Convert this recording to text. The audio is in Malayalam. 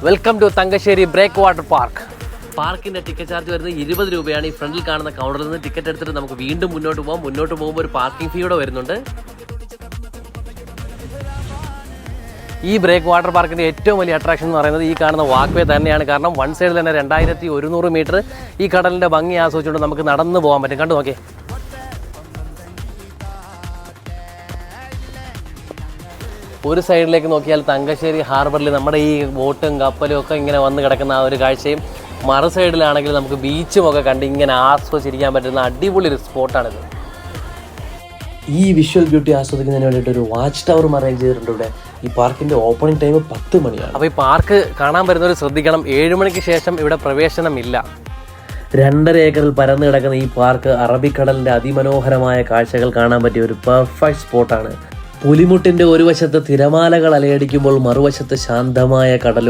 Welcome to Thangassery breakwater park. പാർക്കിൻ്റെ ടിക്കറ്റ് ചാർജ് വരുന്നത് 20 രൂപയാണ്. ഈ ഫ്രണ്ടിൽ കാണുന്ന കൗണ്ടറിൽ നിന്ന് ടിക്കറ്റ് എടുത്തിട്ട് നമുക്ക് വീണ്ടും മുന്നോട്ട് പോകാം. മുന്നോട്ട് പോകുമ്പോൾ ഒരു പാർക്കിംഗ് ഫീ കൂടെ വരുന്നുണ്ട്. ഈ ബ്രേക്ക് വാട്ടർ പാർക്കിൻ്റെ ഏറ്റവും വലിയ അട്രാക്ഷൻ എന്ന് പറയുന്നത് ഈ കാണുന്ന വാക്ക് വേ തന്നെയാണ്. കാരണം വൺ സൈഡിൽ തന്നെ 2100 മീറ്റർ ഈ കടലിൻ്റെ ഭംഗി ആസ്വദിച്ചുകൊണ്ട് നമുക്ക് നടന്നു പോകാൻ പറ്റും. കണ്ടു നോക്കേ. ഒരു സൈഡിലേക്ക് നോക്കിയാൽ തങ്കശ്ശേരി ഹാർബറിൽ നമ്മുടെ ഈ ബോട്ടും കപ്പലും ഒക്കെ ഇങ്ങനെ വന്ന് കിടക്കുന്ന ആ ഒരു കാഴ്ചയും, മറു സൈഡിലാണെങ്കിൽ നമുക്ക് ബീച്ചും ഒക്കെ കണ്ട് ഇങ്ങനെ ആസ്വദിച്ചിരിക്കാൻ പറ്റുന്ന അടിപൊളി ഒരു സ്പോട്ടാണിത്. ഈ വിഷ്വൽ ബ്യൂട്ടി ആസ്വദിക്കുന്നതിന് വേണ്ടിയിട്ട് ഒരു വാച്ച് ടവറും അറേഞ്ച് ചെയ്തിട്ടുണ്ട് ഇവിടെ. ഈ പാർക്കിൻ്റെ ഓപ്പണിംഗ് ടൈം 10 മണിയാണ്. അപ്പോൾ ഈ പാർക്ക് കാണാൻ വരുന്നവർ ശ്രദ്ധിക്കണം, 7 മണിക്ക് ശേഷം ഇവിടെ പ്രവേശനമില്ല. 2.5 ഏക്കറിൽ പരന്നു കിടക്കുന്ന ഈ പാർക്ക് അറബിക്കടലിൻ്റെ അതിമനോഹരമായ കാഴ്ചകൾ കാണാൻ പറ്റിയ ഒരു പെർഫെക്റ്റ് സ്പോട്ടാണ്. പുലിമുട്ടിൻ്റെ ഒരു വശത്ത് തിരമാലകൾ അലയടിക്കുമ്പോൾ മറുവശത്ത് ശാന്തമായ കടലും